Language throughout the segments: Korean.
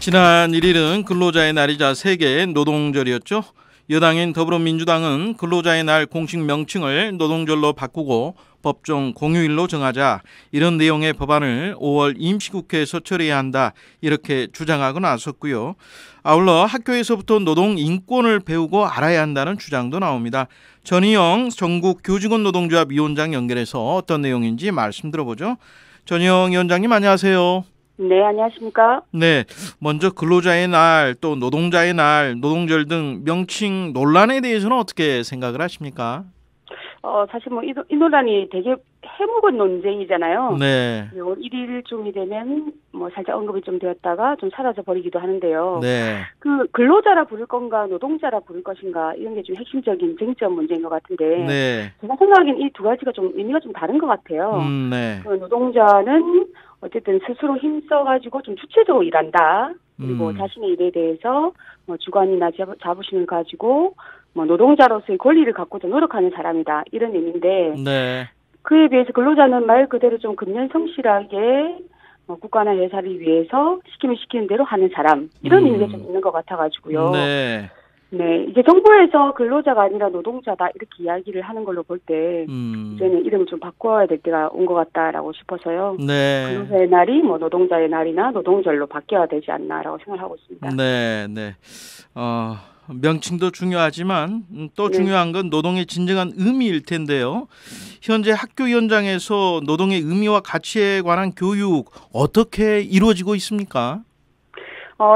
지난 1일은 근로자의 날이자 세계 노동절이었죠. 여당인 더불어민주당은 근로자의 날 공식 명칭을 노동절로 바꾸고 법정 공휴일로 정하자, 이런 내용의 법안을 5월 임시국회에서 처리해야 한다, 이렇게 주장하고 나섰고요. 아울러 학교에서부터 노동 인권을 배우고 알아야 한다는 주장도 나옵니다. 전희영 전국교직원 노동조합 위원장 연결해서 어떤 내용인지 말씀 들어보죠. 전희영 위원장님, 안녕하세요. 네, 안녕하십니까? 네, 먼저 근로자의 날, 또 노동자의 날, 노동절 등 명칭 논란에 대해서는 어떻게 생각을 하십니까? 사실 이 논란이 되게 해묵은 논쟁이잖아요. 네. 1일쯤이 되면 살짝 언급이 좀 되었다가 좀 사라져 버리기도 하는데요. 네. 그 근로자라 부를 건가 노동자라 부를 것인가, 이런 게 좀 핵심적인 쟁점 문제인 것 같은데. 네. 제가 생각하기엔 이 두 가지가 좀 의미가 좀 다른 것 같아요. 네. 그 노동자는 어쨌든 스스로 힘써가지고 좀 주체적으로 일한다. 그리고 자신의 일에 대해서 주관이나 자부심을 가지고 노동자로서의 권리를 갖고자 노력하는 사람이다, 이런 의미인데. 네. 그에 비해서 근로자는 말 그대로 좀 근면성실하게 국가나 회사를 위해서 시키면 시키는 대로 하는 사람, 이런 의미가 좀 있는 것 같아가지고요. 네. 네, 이제 정부에서 근로자가 아니라 노동자다, 이렇게 이야기를 하는 걸로 볼 때 이제는 이름을 좀 바꿔야 될 때가 온 것 같다라고 싶어서요. 네. 근로자의 날이 노동자의 날이나 노동절로 바뀌어야 되지 않나라고 생각하고 있습니다. 네. 네. 명칭도 중요하지만 또 네. 중요한 건 노동의 진정한 의미일 텐데요. 현재 학교 현장에서 노동의 의미와 가치에 관한 교육 어떻게 이루어지고 있습니까?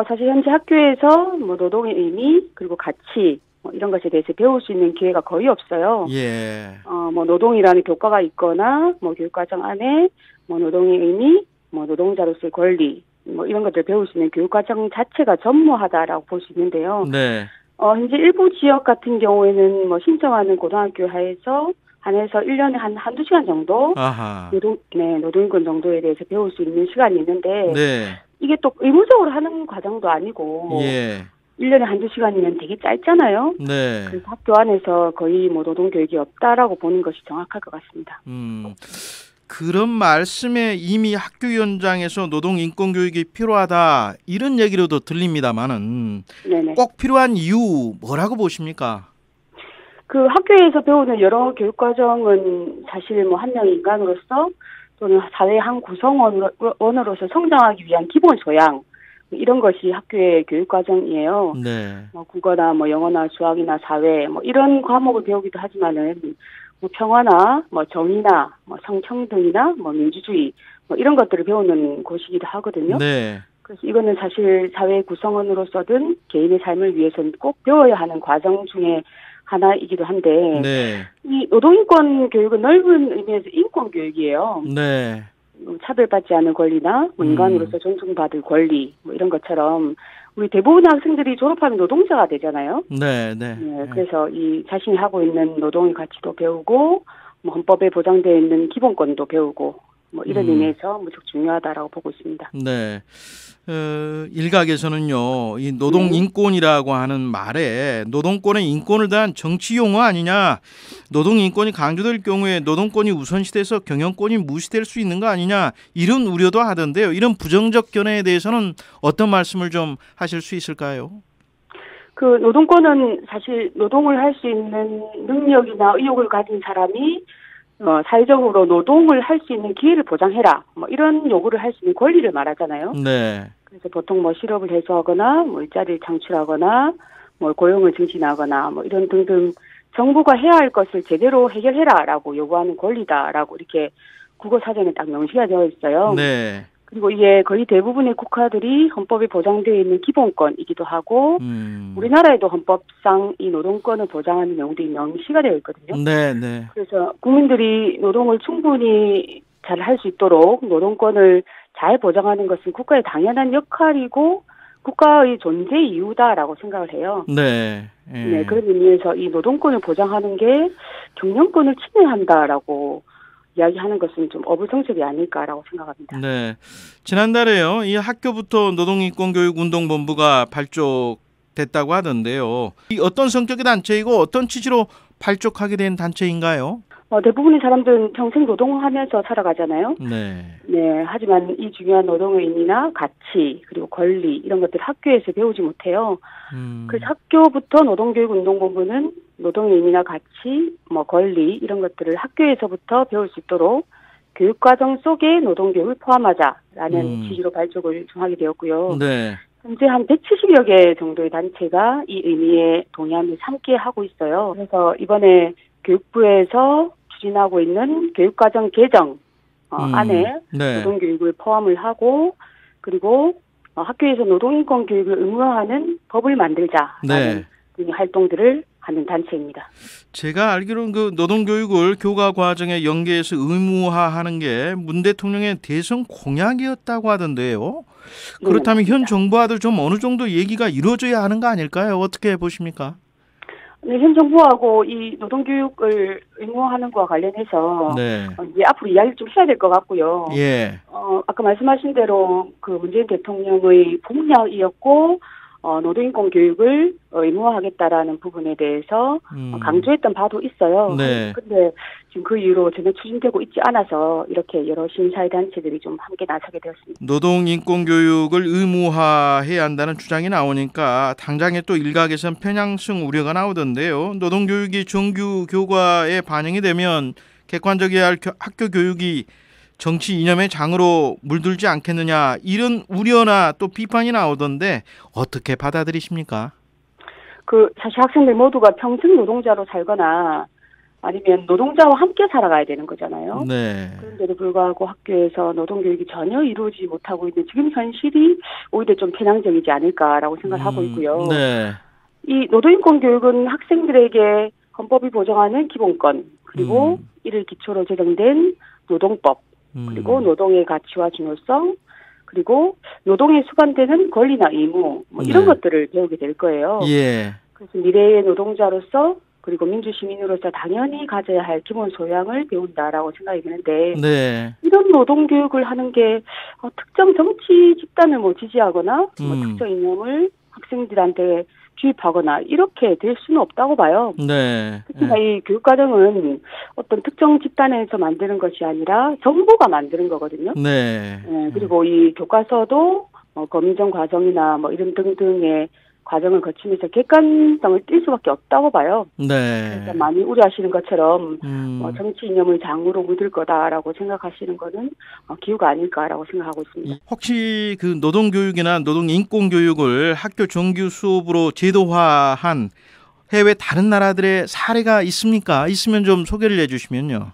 사실 현재 학교에서 노동의 의미, 그리고 가치, 이런 것에 대해서 배울 수 있는 기회가 거의 없어요. 예. 노동이라는 교과가 있거나 교육과정 안에 노동의 의미, 노동자로서의 권리, 이런 것들을 배울 수 있는 교육과정 자체가 전무하다라고 볼 수 있는데요. 네. 현재 일부 지역 같은 경우에는 신청하는 고등학교 하에서 한해서 1년에 한두 시간 정도 아하. 노동인권 정도에 대해서 배울 수 있는 시간이 있는데, 네. 이게 또 의무적으로 하는 과정도 아니고 예. 1년에 한두 시간이면 되게 짧잖아요. 네. 그래서 학교 안에서 거의 노동 교육이 없다라고 보는 것이 정확할 것 같습니다. 그런 말씀에 이미 학교 현장에서 노동 인권 교육이 필요하다, 이런 얘기로도 들립니다만은 네네. 꼭 필요한 이유 뭐라고 보십니까? 그 학교에서 배우는 여러 교육 과정은 사실 한 명의 인간으로서 또는 사회의 한 구성원으로서 성장하기 위한 기본 소양, 이런 것이 학교의 교육 과정이에요. 네. 국어나 영어나 수학이나 사회 이런 과목을 배우기도 하지만은 평화나 정의나 성평등이나 민주주의 이런 것들을 배우는 곳이기도 하거든요. 네. 그래서 이거는 사실 사회 구성원으로서든 개인의 삶을 위해서는 꼭 배워야 하는 과정 중에 하나이기도 한데, 네. 이 노동인권 교육은 넓은 의미에서 인권 교육이에요. 네. 차별받지 않을 권리나 인간으로서 존중받을 권리 이런 것처럼 우리 대부분 학생들이 졸업하면 노동자가 되잖아요. 네. 네. 네, 그래서 이 자신이 하고 있는 노동의 가치도 배우고 헌법에 보장되어 있는 기본권도 배우고 이런 의미에서 무척 중요하다라고 보고 있습니다. 네. 일각에서는요, 이 노동 인권이라고 하는 말에 노동권의 인권을 대한 정치 용어 아니냐, 노동 인권이 강조될 경우에 노동권이 우선시돼서 경영권이 무시될 수 있는 거 아니냐, 이런 우려도 하던데요. 이런 부정적 견해에 대해서는 어떤 말씀을 좀 하실 수 있을까요? 그 노동권은 사실 노동을 할 수 있는 능력이나 의욕을 가진 사람이 사회적으로 노동을 할 수 있는 기회를 보장해라, 이런 요구를 할 수 있는 권리를 말하잖아요. 네. 그래서 보통 실업을 해소하거나 일자리를 창출하거나 고용을 증진하거나 이런 등등 정부가 해야 할 것을 제대로 해결해라라고 요구하는 권리다라고 이렇게 국어 사전에 딱 명시가 되어 있어요. 네. 그리고 이게 거의 대부분의 국가들이 헌법에 보장되어 있는 기본권이기도 하고, 우리나라에도 헌법상 이 노동권을 보장하는 내용들이 명시가 되어 있거든요. 네. 네. 그래서 국민들이 노동을 충분히 잘 할 수 있도록 노동권을 잘 보장하는 것은 국가의 당연한 역할이고 국가의 존재 이유다라고 생각을 해요. 네. 네, 그런 의미에서 이 노동권을 보장하는 게 경영권을 침해한다라고 이야기하는 것은 좀 어불성설이 아닐까라고 생각합니다. 네. 지난달에요, 이 학교부터 노동인권교육운동본부가 발족됐다고 하던데요. 이 어떤 성격의 단체이고 어떤 취지로 발족하게 된 단체인가요? 대부분의 사람들은 평생 노동하면서 살아가잖아요. 네. 네, 하지만 이 중요한 노동의 의미나 가치, 그리고 권리, 이런 것들 학교에서 배우지 못해요. 그래서 학교부터 노동교육운동본부는 노동의 의미나 가치, 권리, 이런 것들을 학교에서부터 배울 수 있도록 교육과정 속에 노동교육을 포함하자라는 취지로 발족을 좀 하게 되었고요. 네. 현재 한 170여 개 정도의 단체가 이 의미에 동의함을 함께 하고 있어요. 그래서 이번에 교육부에서 추진하고 있는 교육과정 개정 안에 네. 노동교육을 포함을 하고, 그리고 학교에서 노동인권 교육을 의무화하는 법을 만들자라는 네. 활동들을 하는 단체입니다. 제가 알기로는 그 노동교육을 교과 과정에 연계해서 의무화하는 게 문 대통령의 대선 공약이었다고 하던데요. 그렇다면 네, 현 정부와도 좀 어느 정도 얘기가 이루어져야 하는 거 아닐까요? 어떻게 보십니까? 네, 현 정부하고 이 노동교육을 의무화하는 것과 관련해서 네. 이제 앞으로 이야기를 좀 해야 될 것 같고요. 예. 아까 말씀하신 대로 그 문재인 대통령의 공약이었고, 노동인권 교육을 의무화하겠다라는 부분에 대해서 강조했던 바도 있어요. 네. 근데 지금 그 이후로 전혀 추진되고 있지 않아서 이렇게 여러 시민사회단체들이 좀 함께 나서게 되었습니다. 노동인권교육을 의무화해야 한다는 주장이 나오니까 당장에 또 일각에선 편향성 우려가 나오던데요. 노동교육이 정규 교과에 반영이 되면 객관적이어야 할 학교 교육이 정치 이념의 장으로 물들지 않겠느냐, 이런 우려나 또 비판이 나오던데 어떻게 받아들이십니까? 사실 학생들 모두가 평생 노동자로 살거나 아니면 노동자와 함께 살아가야 되는 거잖아요. 네. 그런데도 불구하고 학교에서 노동교육이 전혀 이루어지지 못하고 있는 지금 현실이 오히려 좀 편향적이지 않을까라고 생각하고 있고요. 네. 이 노동인권 교육은 학생들에게 헌법이 보장하는 기본권, 그리고 이를 기초로 제정된 노동법, 그리고 노동의 가치와 중요성, 그리고 노동에 수반되는 권리나 의무, 이런 것들을 배우게 될 거예요. 예. 그래서 미래의 노동자로서, 그리고 민주시민으로서 당연히 가져야 할 기본 소양을 배운다라고 생각이 드는데, 네. 이런 노동교육을 하는 게 특정 정치 집단을 지지하거나 특정 이념을 학생들한테 주입하거나 이렇게 될 수는 없다고 봐요. 네. 특히나 이 교육과정은 어떤 특정 집단에서 만드는 것이 아니라 정부가 만드는 거거든요. 네. 그리고 이 교과서도 검정 과정이나 이런 등등의 과정을 거치면서 객관성을 띌 수밖에 없다고 봐요. 네. 그러니까 많이 우려하시는 것처럼 정치 이념을 장으로 묻을 거다라고 생각하시는 거는 기우가 아닐까라고 생각하고 있습니다. 혹시 그 노동교육이나 노동인권교육을 학교 정규 수업으로 제도화한 해외 다른 나라들의 사례가 있습니까? 있으면 좀 소개를 해주시면요.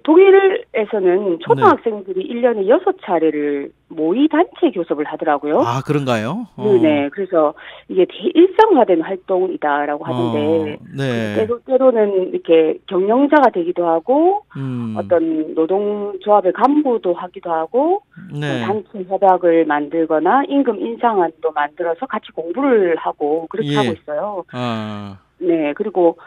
독일에서는 초등학생들이 1년에 6차례를 모의 단체 교섭을 하더라고요. 아, 그런가요? 네. 그래서 이게 일상화된 활동이다라고 하던데, 네. 때로는 이렇게 경영자가 되기도 하고, 어떤 노동조합의 간부도 하기도 하고, 네. 단체 협약을 만들거나 임금 인상안도 만들어서 같이 공부를 하고 그렇게 하고 있어요. 네, 그리고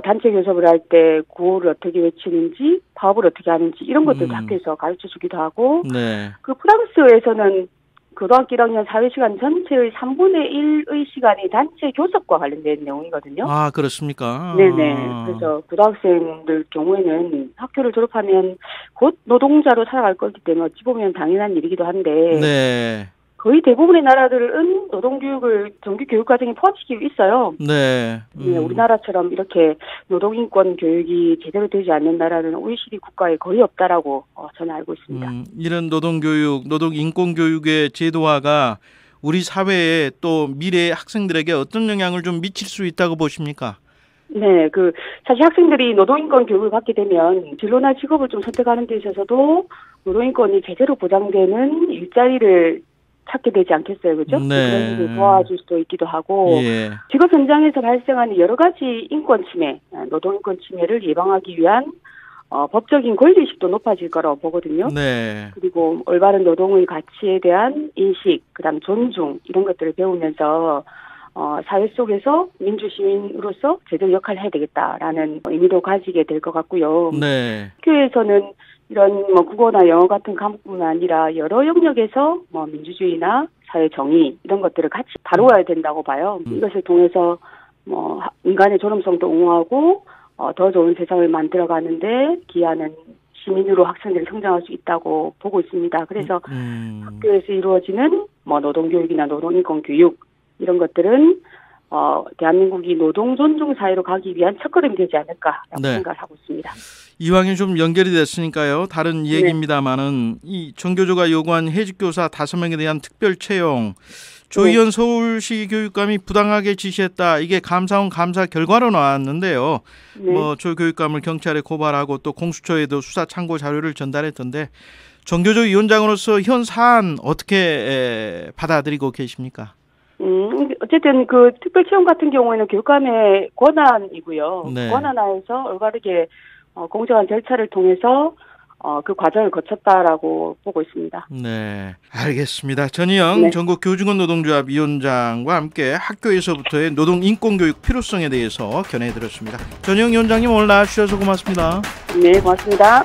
단체 교섭을 할 때 구호를 어떻게 외치는지, 파업을 어떻게 하는지 이런 것들도 학교에서 가르쳐 주기도 하고, 네. 프랑스에서는 고등학교 1학년 사회시간 전체의 3분의 1의 시간이 단체 교섭과 관련된 내용이거든요. 아, 그렇습니까? 네네. 그래서 고등학생들 경우에는 학교를 졸업하면 곧 노동자로 살아갈 거기 때문에 어찌 보면 당연한 일이기도 한데, 네. 거의 대부분의 나라들은 노동교육을 정규 교육과정에 포함시키고 있어요. 네. 네, 우리나라처럼 이렇게 노동인권 교육이 제대로 되지 않는 나라는 OECD 국가에 거의 없다라고 저는 알고 있습니다. 이런 노동교육, 노동인권교육의 제도화가 우리 사회에 또 미래의 학생들에게 어떤 영향을 좀 미칠 수 있다고 보십니까? 네, 사실 학생들이 노동인권 교육을 받게 되면 진로나 직업을 좀 선택하는 데 있어서도 노동인권이 제대로 보장되는 일자리를 찾게 되지 않겠어요, 그죠? 네. 그런 일을 도와줄 수도 있기도 하고, 예. 직업 현장에서 발생하는 여러 가지 인권 침해, 노동인권 침해를 예방하기 위한 법적인 권리의식도 높아질 거라고 보거든요. 네. 그리고 올바른 노동의 가치에 대한 인식, 그다음 존중 이런 것들을 배우면서 사회 속에서 민주시민으로서 제대로 역할을 해야 되겠다라는 의미도 가지게 될 것 같고요. 네. 학교에서는 이런 국어나 영어 같은 과목뿐만 아니라 여러 영역에서 민주주의나 사회 정의 이런 것들을 같이 다루어야 된다고 봐요. 이것을 통해서 인간의 존엄성도 옹호하고 더 좋은 세상을 만들어가는데 기여하는 시민으로 학생들이 성장할 수 있다고 보고 있습니다. 그래서 학교에서 이루어지는 뭐 노동교육이나 노동인권교육 이런 것들은 대한민국이 노동 존중 사회로 가기 위한 첫걸음이 되지 않을까라고 네. 생각하고 있습니다. 이왕이 좀 연결이 됐으니까요. 다른 얘기입니다만은 이 정교조가 요구한 해직교사 5명에 대한 특별 채용 조희연 서울시 교육감이 부당하게 지시했다. 이게 감사원 감사 결과로 나왔는데요. 뭐 조 교육감을 경찰에 고발하고 또 공수처에도 수사 참고 자료를 전달했던데 정교조 위원장으로서 현 사안 어떻게 받아들이고 계십니까? 어쨌든 그 특별 채용 같은 경우에는 교육감의 권한이고요. 네. 권한 하에서 올바르게 공정한 절차를 통해서 그 과정을 거쳤다라고 보고 있습니다. 네, 알겠습니다. 전희영 네. 전국교직원 노동조합 위원장과 함께 학교에서부터의 노동 인권교육 필요성에 대해서 견해드렸습니다. 전희영 위원장님 오늘 나와주셔서 고맙습니다. 네, 고맙습니다.